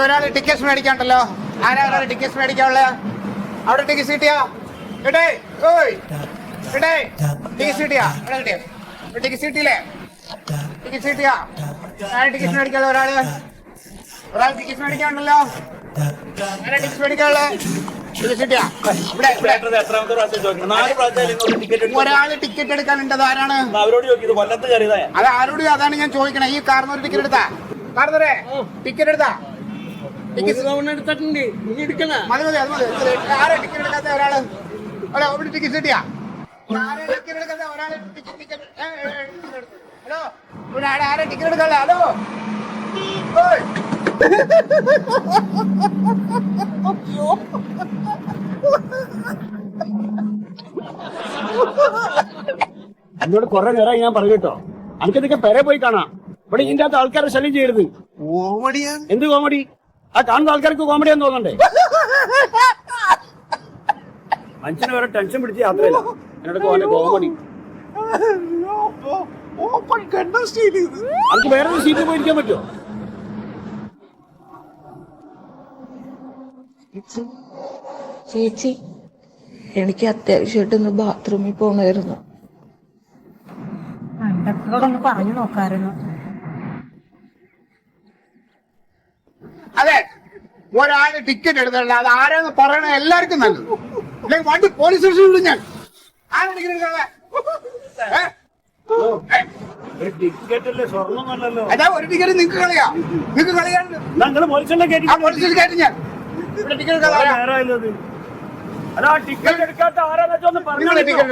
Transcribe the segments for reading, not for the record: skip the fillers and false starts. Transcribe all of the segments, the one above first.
ഒരാള് ടിക്കറ്റ് മേടിക്കാണ്ടല്ലോ. ആരാ ഒരാൾ ടിക്കറ്റ് മേടിക്കാനുള്ള? അവിടെ ടിക്കറ്റ് കിട്ടിയാ? കേട്ടേ ഓയ് കേട്ടേ ടിക്കറ്റ് കിട്ടിയാ? ടിക്കറ്റ് കിട്ടിയില്ലേ? ടിക്കറ്റ് കിട്ടിയാ? ആരാ ടിക്കറ്റ് മേടിക്കാനുള്ള? ഒരാൾ ടിക്കറ്റ് മേടിക്കാണ്ടല്ലോ. ആരാ ടിക്കറ്റ് മേടിക്കാനുള്ള? ഒരാള് ടിക്കറ്റ് എടുക്കാനുണ്ടത് ആരാണ്? അത് ആരോട്? അതാണ് ഞാൻ ചോദിക്കണേ. ഈ കാർന്നൊരു ടിക്കറ്റ് എടുത്താ? കാർന്നരെ ടിക്കറ്റ് എടുത്താ? മതി മതി അത് മതി. ആരാ ടിക്കറ്റ് എടുക്കാത്ത ഒരാള്? അവിടെ ടിക്കറ്റ് കിട്ടിയാ? ടിക്കറ്റ് എടുക്കാത്ത ഒരാള് ഹലോ ഇവിടെ ആരാ ടിക്കറ്റ് എടുക്കാനുള്ള? ഹലോ എന്നോട് കുറെ നേരമായി ഞാൻ പറഞ്ഞു കേട്ടോ, എനിക്കിതൊക്കെ പെരെ പോയി കാണാം. ഇവിടെ ഇതിന്റെ അകത്ത് ആൾക്കാരെ ശല്യം ചെയ്യരുത്. കോമഡിയാണ്. എന്ത് കോമഡി? ആ കാണുന്ന ആൾക്കാർക്ക് കോമഡിയാന്ന് തോന്നണ്ടേ? മനുഷ്യനെ വേറെ ടെൻഷൻ പിടിച്ച് യാത്രയില്ല. എന്നോട് കോമഡി. നമുക്ക് വേറെ സീറ്റിൽ പോയിരിക്കാൻ പറ്റുമോ? ചേച്ചി, എനിക്ക് അത്യാവശ്യമായിട്ടൊന്ന് ബാത്റൂമിൽ പോണായിരുന്നു. കണ്ടക്ടറോടൊന്ന് പറഞ്ഞു നോക്കായിരുന്നു. അതെ, ഒരാള് ടിക്കറ്റ് എടുത്തല്ല, അത് ആരാന്ന് പറയണ എല്ലാവർക്കും നല്ലത്. അല്ലെങ്കിൽ വണ്ടി പോലീസ് സ്റ്റേഷനിൽ ഞാൻ ആരാ ടിക്കറ്റ് എടുക്കാതെ? അതാ ഒരു ടിക്കറ്റ് നിങ്ങൾക്ക് കളിയാ? നിങ്ങൾക്ക് കളിയാണ്ട് പോലീസ് സ്റ്റേഷൻ കയറ്റി ഞാൻ ടിക്കറ്റ്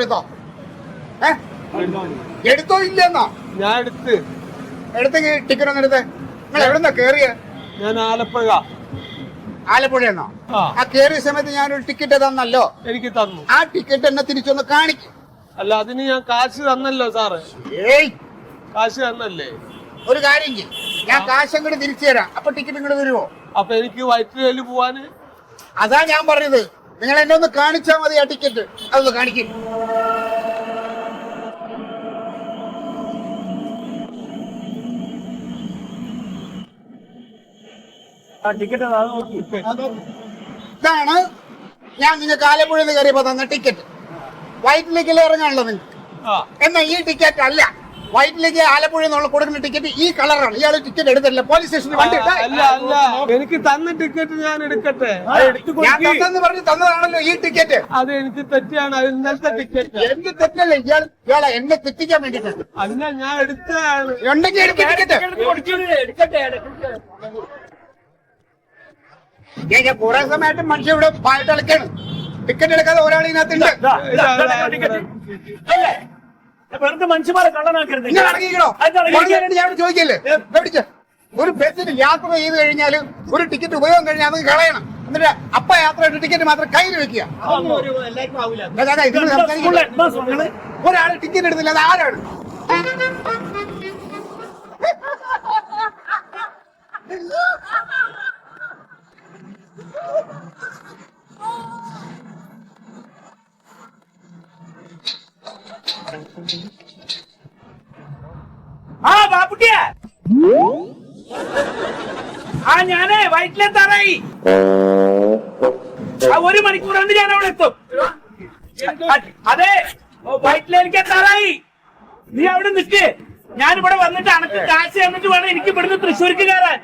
എടുത്തോ? എടുത്തോ ഇല്ലെന്നോ? ഞാൻ എടുത്ത് ടിക്കറ്റ് ഒന്നും എടുത്ത്. നിങ്ങൾ എവിടെന്നാ കേറിയ? ഞാൻ ആലപ്പുഴയെന്നോ? ആ കേറിയ സമയത്ത് ഞാനൊരു ടിക്കറ്റ് തന്നല്ലോ. എനിക്ക് തന്നു. ആ ടിക്കറ്റ് എന്നെ തിരിച്ചൊന്ന് കാണിക്കും. അല്ല, അതിന് ഞാൻ കാശ് തന്നല്ലോ സാറ്. ഏയ്, കാശ് തന്നല്ലേ? ഒരു കാര്യം ചെയ്യും, ഞാൻ കാശ് അങ്ങോട്ട് തിരിച്ചു തരാം. അപ്പൊ ടിക്കറ്റ് ഇങ്ങോട്ട് വരുമോ? അപ്പൊ എനിക്ക് വയറ്റിൽ പോവാന്? അതാ ഞാൻ പറഞ്ഞത്, നിങ്ങൾ എന്നെ ഒന്ന് കാണിച്ചാൽ മതി. ആ ടിക്കറ്റ് അതൊന്ന് കാണിക്കും. ഇതാണ് ഞാൻ നിങ്ങൾക്ക് ആലപ്പുഴയിൽ നിന്ന് കയറിയപ്പോ തന്ന ടിക്കറ്റ്. വയറ്റിലേക്കല്ലേ ഇറങ്ങാനുള്ളത് നിങ്ങൾക്ക്? എന്നാ ഈ ടിക്കറ്റ് അല്ല. വയറ്റിലേക്ക് ആലപ്പുഴയിൽ നിന്നുള്ള കൊടുക്കുന്ന ടിക്കറ്റ് ഈ കളറാണ്. ഇയാൾ ടിക്കറ്റ് എടുത്തില്ല. പോലീസ് സ്റ്റേഷനിൽ വണ്ടി എനിക്ക് തന്ന ടിക്കറ്റ് ഞാൻ എടുക്കട്ടെ? ഞാൻ പറഞ്ഞ് തന്നതാണല്ലോ ഈ ടിക്കറ്റ്. അത് എനിക്ക് തെറ്റാണ്. അത് ഇന്നലത്തെ ടിക്കറ്റ്. എന്ത് തെറ്റല്ലേ? ഇയാളെ എന്നെ തെറ്റിക്കാൻ വേണ്ടിട്ടാണ്. അല്ല, ഞാൻ എടുത്തതാണ്. ഉണ്ടെങ്കിൽ ഞാൻ കുറെ സമയമായിട്ട് മനുഷ്യ ഇവിടെ പാട്ട് കളിക്കാണ്. ടിക്കറ്റ് എടുക്കാതെ ഒരാൾ ഇതിനകത്തുണ്ട്. വെറുതെ മനുഷ്യന്മാരെ കള്ളനാക്കരുത്. ഞാൻ ചോദിക്കല്ലേ, ഒരു ബസ്സിന് യാത്ര ചെയ്ത് കഴിഞ്ഞാൽ ഒരു ടിക്കറ്റ് ഉപയോഗം കഴിഞ്ഞാൽ അത് കളയണം. എന്നിട്ട് അപ്പ യാത്രയുടെ ടിക്കറ്റ് മാത്രം കയ്യിൽ വെക്കുക. ഒരാൾ ടിക്കറ്റ് എടുത്തില്ല, അത് ആരാണ്? ആ ബാപ്പുട്ടിയ, ഞാനേ വയറ്റിലെത്താറായി. 1 മണിക്കൂർ കൊണ്ട് ഞാൻ അവിടെ എത്തും. അതെ, വയറ്റിലേക്ക് എത്താറായി. നീ അവിടെ നിൽക്ക്. ഞാനിവിടെ വന്നിട്ട് അനക്ക് കാശ് തന്നിട്ട് വേണം എനിക്ക് ഇവിടുന്ന് തൃശ്ശൂർക്ക് കയറാൻ.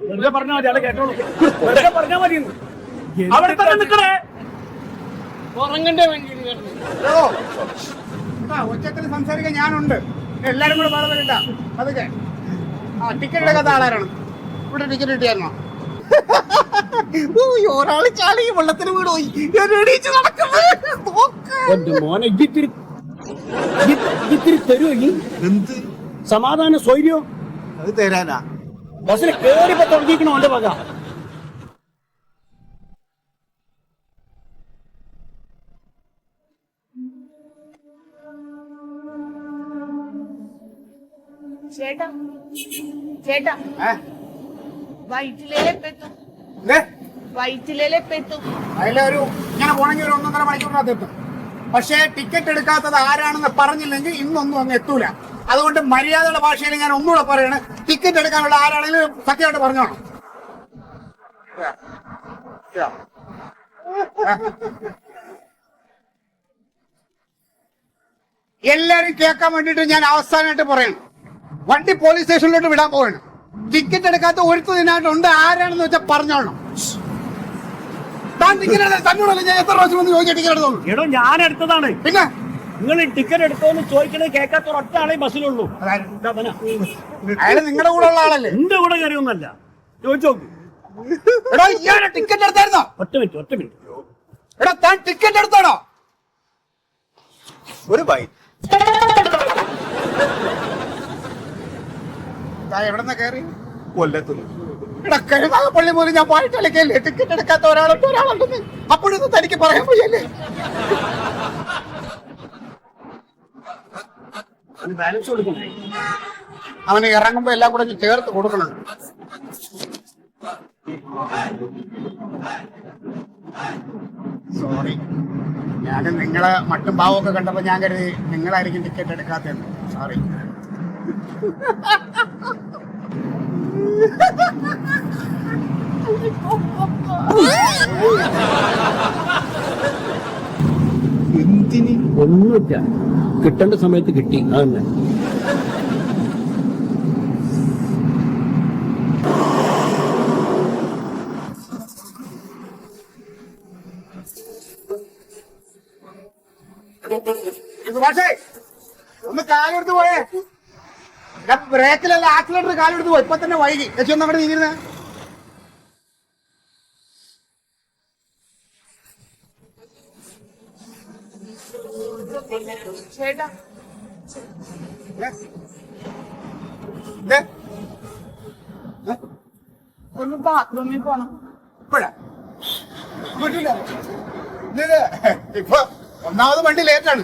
വെറുതെ പറഞ്ഞാൽ മതി, അവിടെ കേട്ടോളൂ. വെറുതെ പറഞ്ഞാൽ മതി. അവിടെ തന്നെ നിൽക്കണേ. ഉറങ്ങണ്ടേ വേണ്ടി ഒച്ചത്തിൽ സംസാരിക്കാൻ ഞാനുണ്ട്. എല്ലാരും കൂടെ വേറെ വരണ്ട. അതൊക്കെ ടിക്കറ്റ് എടുക്കാത്ത ആളാരാണ്? ഇവിടെ ടിക്കറ്റ് കിട്ടിയായിരുന്നോ? ഒരാള് ചാടി വെള്ളത്തിന് വീട് പോയി എണീച്ച് നടക്കുന്നു മോനെ ഇത്തിരി തരുമോ എന്ത് സമാധാന സ്വൈര്യോ അത് തരാനാ ബസ്സിൽ കേറിപ്പോ തുടങ്ങിക്കണോ എന്റെ വക. ചേട്ടാ ചേട്ടാ വയറ്റിലേലെ പെത്തും വയറ്റിലേലെ പെത്തും അതിലൊരു ഇങ്ങനെ പോണെങ്കിൽ ഒരു 1.5 മണിക്കൂറിനകത്ത് എത്തും. പക്ഷേ ടിക്കറ്റ് എടുക്കാത്തത് ആരാണെന്ന് പറഞ്ഞില്ലെങ്കിൽ ഇന്നൊന്നും അങ്ങ് എത്തൂല. അതുകൊണ്ട് മര്യാദയുടെ ഭാഷയിൽ ഞാൻ ഒന്നുകൂടെ പറയാണ്, ടിക്കറ്റ് എടുക്കാനുള്ള ആരാണെങ്കിലും സത്യമായിട്ട് പറഞ്ഞോണം. എല്ലാരും കേൾക്കാൻ വേണ്ടിട്ട് ഞാൻ അവസാനമായിട്ട് പറയണം, വണ്ടി പോലീസ് സ്റ്റേഷനിലോട്ട് വിടാൻ പോവാണ്. ടിക്കറ്റ് എടുക്കാത്ത ഒരുത്തതിനായിട്ടുണ്ട്, ആരാണെന്ന് വെച്ചാൽ പറഞ്ഞോളണം. തന്നോടല്ല ഞാൻ എത്ര പ്രാവശ്യം വന്ന് ചോദിക്കാൻ ടിക്കറ്റ് എടുത്തോളൂ. എടോ ഞാൻ എടുത്തതാണ്. പിന്നെ നിങ്ങൾ ടിക്കറ്റ് എടുത്തോന്ന് ചോദിക്കണത് കേൾക്കാത്ത ഒരൊറ്റ ആളെ ബസ്സിലുള്ളൂ. അയാള് നിങ്ങളുടെ കൂടെ ഉള്ള ആളല്ലേ? എന്റെ കൂടെ കയറിയൊന്നല്ല. ചോദിച്ചോക്ക്. എടാ ഇയാളെ ടിക്കറ്റ് എടുത്തായിരുന്നോ? ഒറ്റ മിനിറ്റ്. എടാ താൻ ടിക്കറ്റ് എടുത്താണോ? ഒരു ബൈ എവിടെന്നാ കയറി? കൊല്ലത്തുനിന്ന്. എടാ കരുനാഗപ്പള്ളി പോലും ഞാൻ പോയിട്ടല്ലേ ടിക്കറ്റ് എടുക്കാത്ത ഒരാളുണ്ടെന്ന് അപ്പോഴൊന്നും തനിക്ക് പറയാൻ പോയല്ലേ? ബാലൻസ് കൊടുക്കണ്ടേ? അവന് ഇറങ്ങുമ്പോ എല്ലാം കൂടെ ചേർത്ത് കൊടുക്കണം. സോറി, ഞാൻ നിങ്ങളെ മട്ടും ഭാവമൊക്കെ കണ്ടപ്പോ ഞാൻ കരുതി നിങ്ങളായിരിക്കും ടിക്കറ്റ് എടുക്കാത്തത്. സോറി. എന്തിന്? ഒന്നുമില്ല, കിട്ടേണ്ട സമയത്ത് കിട്ടി. അതന്നെ. ഒന്ന് കാലെടുത്ത് പോയേ. ബ്രേക്കിലല്ല ആക്സിലേറ്റർ കാലെടുത്ത് പോയി. ഇപ്പൊ തന്നെ വൈകി. ചേച്ചി ഒന്ന് അങ്ങോട്ട് നീങ്ങിരുന്നേ. ചേട്ടാ ഒന്ന് ബാത്റൂമിൽ പോണം. ഇപ്പഴാ പറ്റില്ല. ഇപ്പൊ ഒന്നാമത് വണ്ടി ലേറ്റാണ്.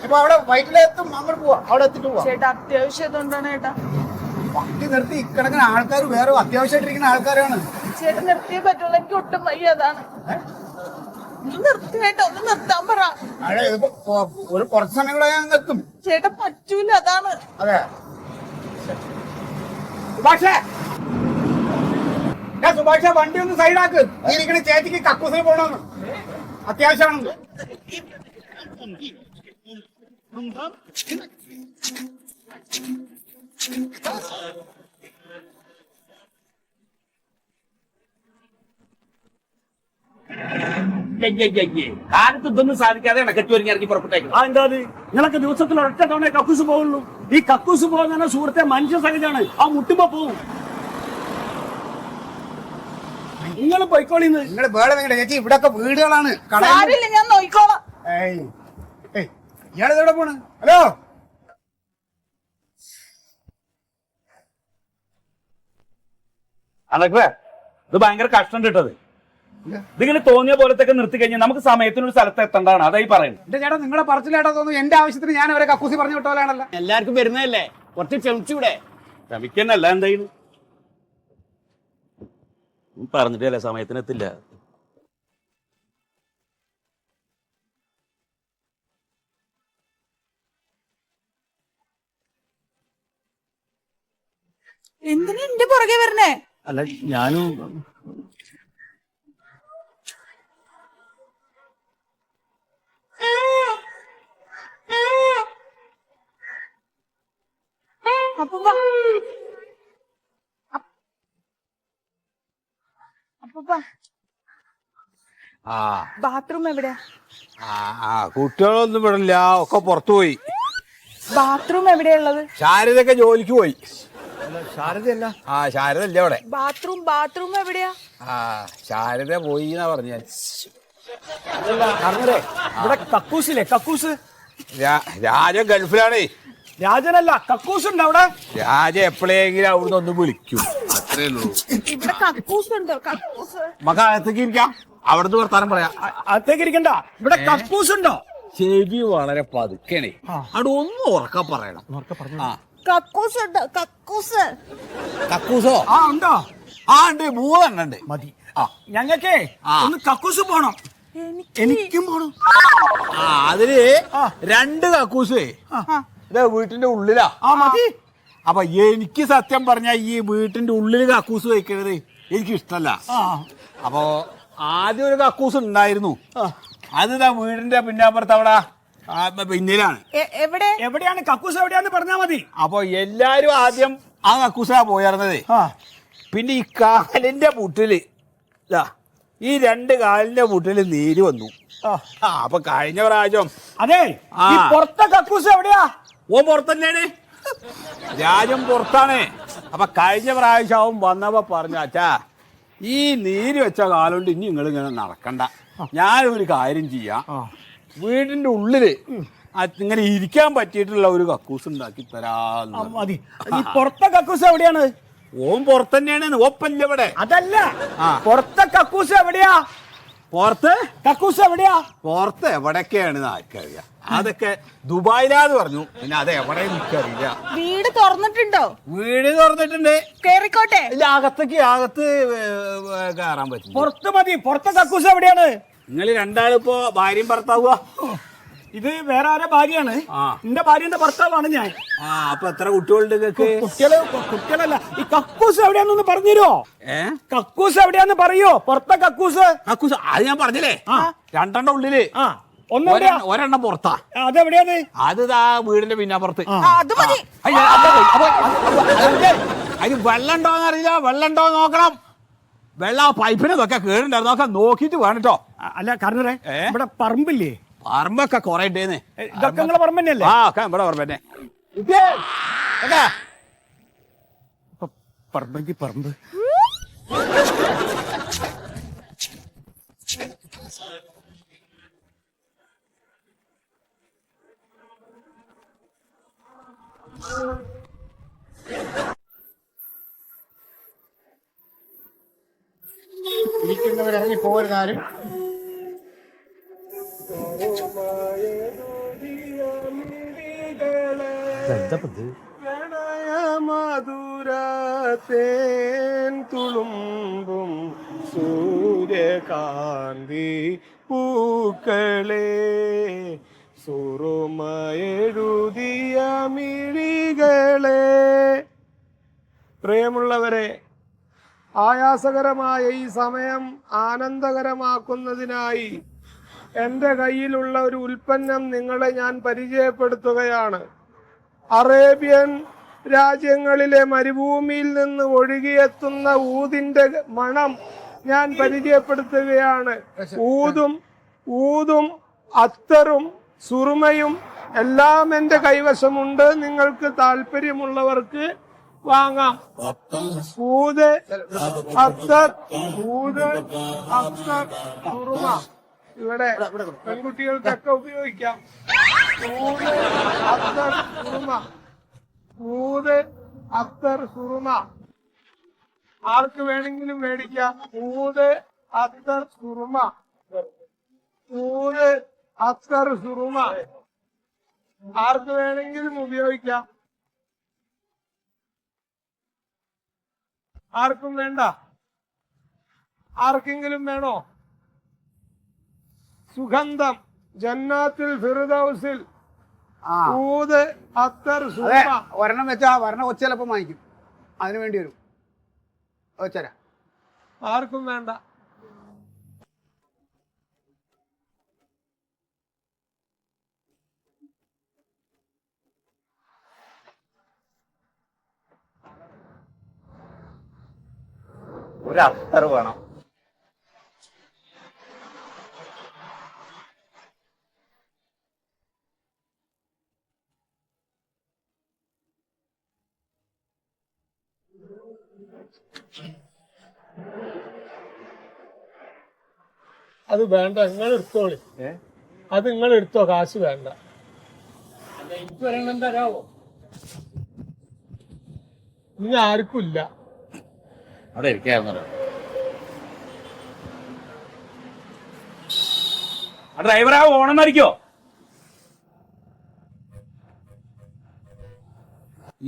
ഇപ്പൊ അവിടെ വൈറ്റിലെത്തും, അങ്ങോട്ട് പോവാ. അവിടെ എത്തിട്ട് പോവാ. ചേട്ടാ അത്യാവശ്യം എന്തുകൊണ്ടാണ് ചേട്ടാ? വണ്ടി നിർത്തി ഇക്കിടക്കുന്ന ആൾക്കാർ വേറെ അത്യാവശ്യമായിട്ടിരിക്കുന്ന ആൾക്കാരാണ്. ചേട്ടൻ നിർത്തിയേ പറ്റുള്ളൂ, എനിക്ക് ഒട്ടും വയ്യ. അതാണ്. ഒന്ന് നിർത്തി ചേട്ടാ, ഒന്ന് നിർത്താൻ പറ. അതെ, ഇതിപ്പോ ഒരു കുറച്ച് സമയം കൂടെ ഞാൻ നിർത്തും. ചേട്ടാ പറ്റൂല, അതാണ്. അതെ സുഭാഷേ, സുഭാഷ വണ്ടി ഒന്ന് സൈഡാക്ക്. ഈ ഇരിക്കണ ചേച്ചിക്ക് കക്കൂസിൽ പോകണമെന്ന് അത്യാവശ്യമാണ്. കാലത്ത് ഇതൊന്നും സാധിക്കാതെ ഇടയ്ക്ക് ഒരുങ്ങി ഇറങ്ങി പുറപ്പെട്ടേക്കും. എന്താ നിങ്ങളൊക്കെ ദിവസത്തിൽ ഒറ്റ തവണ കക്കൂസ് പോകുള്ളൂ. ഈ കക്കൂസ് പോകുന്ന സുഹൃത്തെ മനുഷ്യ സഹജമാണ്. ആ മുട്ടുമ്പോ പോവും. നിങ്ങൾ പോയിക്കോളിന്ന്. നിങ്ങൾ വേറെ നിങ്ങളുടെ ചേച്ചി, ഇവിടെ ഒക്കെ വീടുകളാണ്. സാരില്ല, ഞാൻ നോക്കിക്കോളാം. ഇയാളെവിടെ പോണ്? ഹലോ, അതൊക്കെ ഇത് ഭയങ്കര കഷ്ടം കിട്ടത്. ഇതിങ്ങനെ തോന്നിയ പോലത്തൊക്കെ നിർത്തി കഴിഞ്ഞാൽ നമുക്ക് സമയത്തിനൊരു സ്ഥലത്ത് എത്തേണ്ടതാണ്. അതായി പറയുന്നത്. എന്റെ ചേട്ടാ നിങ്ങളെ പറച്ചിലേട്ടാ തോന്നുന്നു. എന്റെ ആവശ്യത്തിന് ഞാൻ അവരെ കക്കൂസി പറഞ്ഞു വിട്ടോലാണല്ലോ. എല്ലാവർക്കും വരുന്നതല്ലേ, കുറച്ച് ക്ഷമിച്ചൂടെ? ക്ഷമിക്കന്നല്ല എന്തായാലും പറഞ്ഞിട്ടല്ലേ സമയത്തിനെത്തില്ല. എന്തിനാ എന്റെ പുറകെ വരണേ? അല്ല ഞാനും ബാത്റൂം എവിടെയാ? കുട്ടികളൊന്നും വിടില്ല, ഒക്കെ പുറത്തു പോയി. ബാത്റൂം എവിടെയുള്ളത്? ശാരദൊക്കെ ജോലിക്ക് പോയി. ശാരദയല്ല. ആ ശാരദ ഇല്ല അവിടെ. ബാത്റൂം എവിടെയാ? ആ ശാരദ പോയി എന്നാ പറഞ്ഞ. കാരണവരെ ഇവിടെ കക്കൂസില്ലേ, കക്കൂസ്? രാജ ഗൾഫിലാണേ. രാജനല്ല, കക്കൂസ് ഉണ്ട് അവിടെ. രാജ എപ്പോഴെങ്കിലും അവിടുന്ന് ഒന്ന് വിളിക്കും, അത്രേ ഉള്ളൂ. ഇവിടെ കക്കൂസ് ഉണ്ടോ? കക്കൂസ് നമുക്ക് അകത്തേക്ക് ഇരിക്കാം, അവിടുന്ന് വർത്താനം പറയാം. അകത്തേക്ക് ഇരിക്കണ്ട, ഇവിടെ കക്കൂസ് ഉണ്ടോ? ചെവി വളരെ പതുക്കണേ, അവിടെ ഒന്നും ഉറക്ക പറയണം. ആ കക്കൂസ് ഉണ്ടോ? കക്കൂസ് കക്കൂസോ? ആ ഉണ്ടോ? ആ ഉണ്ട്, 3 എണ്ണം ഉണ്ട്. മതി. ഞങ്ങക്കേ ഒന്ന് കക്കൂസ് പോണം. എനിക്കും പോണം. ആ അതില് 2 കക്കൂസ് ഇതാ വീട്ടിന്റെ ഉള്ളിലാ. ആ മതി. അപ്പൊ എനിക്ക് സത്യം പറഞ്ഞ ഈ വീട്ടിന്റെ ഉള്ളിൽ കക്കൂസ് വയ്ക്കണത് എനിക്ക് ഇഷ്ടല്ല. അപ്പൊ ആദ്യം ഒരു കക്കൂസ് ഉണ്ടായിരുന്നു, അത് ഇതാ വീടിന്റെ പിന്നാപ്പുറത്ത് അവിടെ പിന്നിലാണ്. എവിടെയാണ് കക്കൂസ്? എവിടെയാന്ന് പറഞ്ഞാ മതി. അപ്പൊ എല്ലാരും ആദ്യം ആ കക്കൂസാ പോയിരുന്നത്. പിന്നെ ഈ കാലിന്റെ മുട്ടില് ഈ 2 കാലിന്റെ മുട്ടില് നീര് വന്നു. അപ്പൊ കഴിഞ്ഞ പ്രാവശ്യം അതെ പുറത്തെ കക്കൂസ് എവിടെയാ? ഓൻ പുറത്തന്നെയാണ്, രാജം പുറത്താണ്. അപ്പൊ കഴിഞ്ഞ പ്രാവശ്യം അവൻ വന്നപ്പോ പറഞ്ഞ അച്ഛാ ഈ നീര് വെച്ച കാലുകൊണ്ട് ഇനി നിങ്ങൾ ഇങ്ങനെ നടക്കണ്ട, ഞാനൊരു കാര്യം ചെയ്യാം, വീടിന്റെ ഉള്ളില് ഇങ്ങനെ ഇരിക്കാൻ പറ്റിയിട്ടുള്ള ഒരു കക്കൂസ് ഉണ്ടാക്കി തരാ. മതി. ഈ പുറത്തെ കക്കൂസ് എവിടെയാണ്? ഓൻ പുറത്തന്നെയാണ്, ഓപ്പല്ല ഇവിടെ. അതല്ല, പുറത്തെ കക്കൂസ് എവിടെയാ? പുറത്ത് കക്കൂസ് എവിടെയാ? പുറത്ത് എവിടെയൊക്കെയാണ് ആർക്കറിയാം. അതൊക്കെ ദുബായിലാന്ന് പറഞ്ഞു, പിന്നെ അത് എവിടെ എനിക്കറിയില്ല. വീട് തുറന്നിട്ടുണ്ടോ? വീട് തുറന്നിട്ടുണ്ട്, കേറിക്കോട്ടെ. ഇല്ല അകത്ത് കയറാൻ പറ്റില്ല. പുറത്ത് മതി. പുറത്തെ കക്കൂസ് എവിടെയാണ്? നിങ്ങൾ രണ്ടാളിപ്പോ ഭാര്യയും ഭർത്താവുക. ഇത് വേറെ ആരെ ഭാര്യയാണ്? എന്റെ ഭാര്യന്റെ ഭർത്താവാണ് ഞാൻ. അപ്പൊ എത്ര കുട്ടികളുണ്ട് നിങ്ങൾക്ക്? കുട്ടികളല്ല. ഈ കക്കൂസ് എവിടെയാന്നൊന്ന് പറഞ്ഞുതരോ? കക്കൂസ് എവിടെയാന്ന് പറയോ? പുറത്തെ കക്കൂസ്. കക്കൂസ് അത് ഞാൻ പറഞ്ഞില്ലേ, 2 ഉള്ളില്, ഒരെണ്ണം പുറത്താ. അതെവിടെയാണ്? അത് വീടിന്റെ പിന്നാപ്പുറത്ത്. അത് മതി. അതിന് വെള്ളം ഉണ്ടോന്ന് അറിയില്ല, വെള്ളം ഉണ്ടോ നോക്കണം. വെള്ളം പൈപ്പിനൊക്കെ കേടുണ്ടായിരുന്നു, നോക്കാൻ നോക്കിട്ട് വേണം കേട്ടോ. അല്ല കാരണവരെ ഇവിടെ പറമ്പില്ലേ? പറമ്പൊക്കെ കൊറേ ഉണ്ടേന്ന്. ഇതൊക്കെ നിങ്ങളെ പറമ്പ് തന്നെയല്ലേ? ഇവിടെ പറമ്പ് തന്നെ. പറമ്പെങ്കിൽ പറമ്പ്. ഇരിക്കുന്നവരിറങ്ങി പോരുന്നാലും മധുരത്തേൻ തുളുമ്പും സൂര്യകാന്തി പൂക്കളെ സുറുമയെഴുതിയ മിഴികളെ. പ്രിയമുള്ളവരെ, ആയാസകരമായ ഈ സമയം ആനന്ദകരമാക്കുന്നതിനായി എൻ്റെ കയ്യിലുള്ള ഒരു ഉൽപ്പന്നം നിങ്ങളെ ഞാൻ പരിചയപ്പെടുത്തുകയാണ്. അറേബ്യൻ രാജ്യങ്ങളിലെ മരുഭൂമിയിൽ നിന്ന് ഒഴുകിയെത്തുന്ന ഊതിൻ്റെ മണം ഞാൻ പരിചയപ്പെടുത്തുകയാണ്. ഊതും അത്തറും സുറുമയും എല്ലാം എൻ്റെ കൈവശമുണ്ട്. നിങ്ങൾക്ക് താല്പര്യമുള്ളവർക്ക് വാങ്ങാം. ഊത് അത്തർ സുറുമ ഇവിടെ പെൺകുട്ടികൾക്കൊക്കെ ഉപയോഗിക്കാം. ഊത് അത്തർ സുറുമ ആർക്ക് വേണമെങ്കിലും മേടിക്കാം. ഊത് അത്തർ സുറുമ ആർക്ക് വേണമെങ്കിലും ഉപയോഗിക്കാം. ആർക്കും വേണ്ട? ആർക്കെങ്കിലും വേണോ? സുഗന്ധം ജന്നാത്തിൽ ഫിർദൗസിൽ ഊത് അത്തർ സുറുമ. ഒരെണ്ണം വെച്ചാ ഒരെണ്ണം കൊച്ചു ചിലപ്പം വാങ്ങിക്കും, അതിനു വേണ്ടി വരും. വെച്ചരാ. ആർക്കും വേണ്ട? ഒരു അത്തർ വേണം. അത് വേണ്ട, നിങ്ങൾ എടുത്തോളി. അത് നിങ്ങൾ എടുത്തോ, കാശ് വേണ്ട. എനിക്ക് ഒരെണ്ണം തരാവോ? ഇനി ആർക്കും ഇല്ല. അവിടെ ഇരിക്കായിരുന്നല്ലോ. ആ ഡ്രൈവർ ആ ഓണമെന്നറിക്കോ?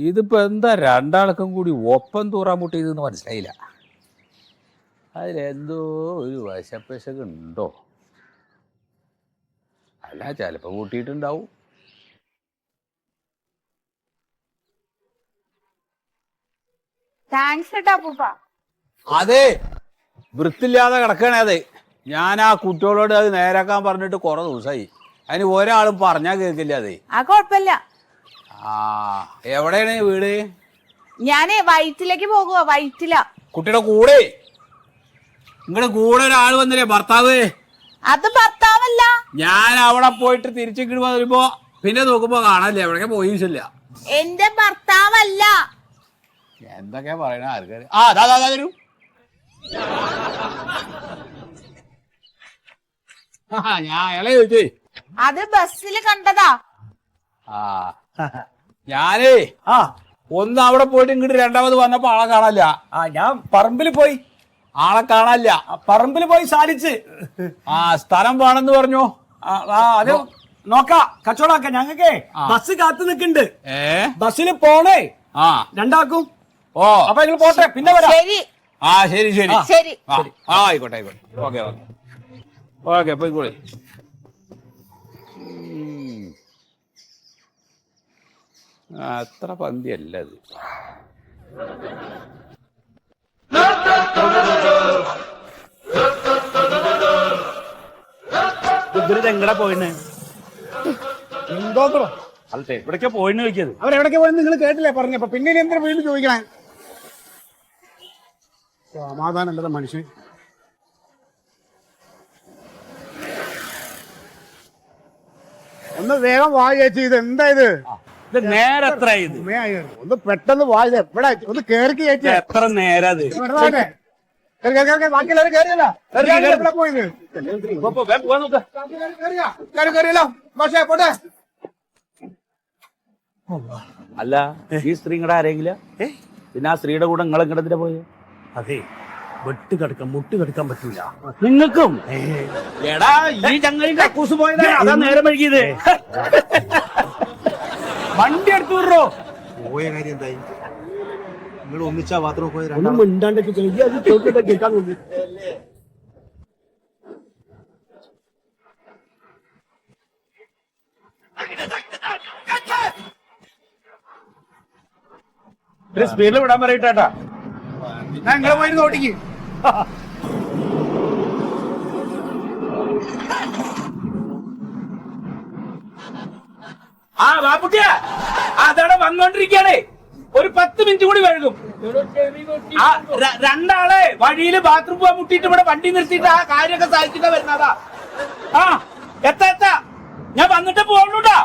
ഇതിപ്പോ എന്താ രണ്ടാൾക്കും കൂടി ഒപ്പം തൂറാൻ മുട്ടിയതെന്ന് മനസ്സിലായില്ല. അതിലെന്തോ ഒരു വശപ്പശക ഉണ്ടോ? അല്ല, ചിലപ്പോ കൂട്ടിയിട്ടുണ്ടാവും. താങ്ക്സ് കേട്ടോ അപ്പൂപ്പ. അതെ, വൃത്തില്ലാതെ കിടക്കണേ. അതെ, ഞാൻ ആ കുട്ടികളോട് അത് നേരാക്കാൻ പറഞ്ഞിട്ട് കുറെ ദിവസമായി. അതിന് ഒരാളും പറഞ്ഞാ കേൾക്കില്ല. അതെ, ആ കൊഴപ്പില്ല. ആ, എവിടെയാണ് വീട്? ഞാനേ വയറ്റിലേക്ക് പോകുക. വയറ്റില. കുട്ടിയുടെ കൂടെ നിങ്ങളുടെ കൂടെ ഒരാൾ വന്നില്ലേ, ഭർത്താവ്? അത് ഭർത്താവല്ല. ഞാൻ അവിടെ പോയിട്ട് തിരിച്ചിങ്ങോട്ട് വരുമ്പോ പിന്നെ നോക്കുമ്പോ കാണാനില്ല. എവിടേക്ക് പോയില്ല. എന്റെ ഭർത്താവല്ല. എന്തൊക്കെയാ പറയണ ആർക്കറിയാം. ആ, അതാ വരൂ. ഞാൻ അയാളെ ചോദിച്ചേ. അത് ബസ്സിൽ കണ്ടതാ. ആ, ഞാനേ ഒന്ന് അവിടെ പോയിട്ട് ഇങ്ങോട്ട് രണ്ടാമത് വന്നപ്പോ ആളെ കാണാനില്ല. ഞാൻ പറമ്പിൽ പോയി. ആളെ കാണാനില്ല. പറമ്പിൽ പോയി സാധിച്ച്. ആ, സ്ഥലം വേണമെന്ന് പറഞ്ഞു. അത് നോക്കാം, കച്ചവടമാക്കാം. ഞങ്ങൾക്കേ ബസ് കാത്തു നിൽക്കുന്നുണ്ട്. ബസ്സിൽ പോണേ ആ, രണ്ടാക്കും. ഓ, അപ്പൊ നിങ്ങൾ പോട്ടെ, പിന്നെ വരാം. ശരി ആ, ശരി ശരി ശരി. ആ, ആയിക്കോട്ടെ ആയിക്കോട്ടെ. ഓക്കെ ഓക്കെ ഓക്കെ, പോയിക്കോളി. അത്ര പന്തിയല്ല അത്. എങ്ങടാ പോയിന്ന്? എന്തോന്നോ അല്ലേ, ഇവിടേക്കാ പോയിന്ന് ചോദിച്ചത്. അവരെവിടേക്ക് പോയെന്ന് നിങ്ങൾ കേട്ടില്ലേ പറഞ്ഞപ്പോ? പിന്നെ എന്തിനാ വീണ്ടും ചോദിക്കണേ? സമാധാനം ഉള്ളത് മനുഷ്യൻ. ഒന്ന് വേഗം വായി ചേച്ചി. ഇത് എന്താ ഇത്? ഇത് നേരെ എത്ര ഇത്? ഒന്ന് പെട്ടെന്ന് വായി. എവിടെ ഒന്ന് കേറി ചേച്ചി. എത്ര നേരം അത്? ബാക്കിയുള്ളവർ കേറിയല്ലോ. എവിടെ പോയത്? കേറിയല്ലോ. പക്ഷേ പോട്ടെ. അല്ല, ഈ സ്ത്രീ ഇങ്ങടെ ആരെങ്കിലും? പിന്നെ ആ സ്ത്രീയുടെ കൂടെ നിങ്ങൾ ഇങ്ങടത്തിനെ പോയത്? അതെ, വെട്ട് കിടക്കാൻ മുട്ട് കിടക്കാൻ പറ്റൂല. നിങ്ങൾക്കും എടാ ഈ ചങ്ങായി കക്കൂസ് പോയതാ, അതാ നേരം വൈകിയത്. വണ്ടി എടുത്തു വിടറോ. പോയ കാര്യം എന്തായി? നിങ്ങൾ ഒന്നിച്ചാ ബാത്റൂം പോയ ഒന്നും മിണ്ടാണ്ടൊക്കെ ചെയ്യും. അത് ചോദിച്ചിട്ട് കേൾക്കാൻ തോന്നി. സ്പീഡിൽ വിടാൻ പറയട്ടാ. നിങ്ങൾ പോയി ഓടിക്ക്. ആ ബാപ്പുട്ടിയ, അതവിടെ വന്നോണ്ടിരിക്കണേ. ഒരു 10 മിനിറ്റ് കൂടി വഴുകും. ആ രണ്ടാളെ വഴിയില് ബാത്റൂം പോകാൻ മുട്ടിയിട്ട് ഇവിടെ വണ്ടി നിർത്തിയിട്ട് ആ കാര്യമൊക്കെ സാധിച്ചിട്ടാ വരുന്നതാ. ആ, എത്താ ഞാൻ വന്നിട്ട് പോകണൂട്ടാ.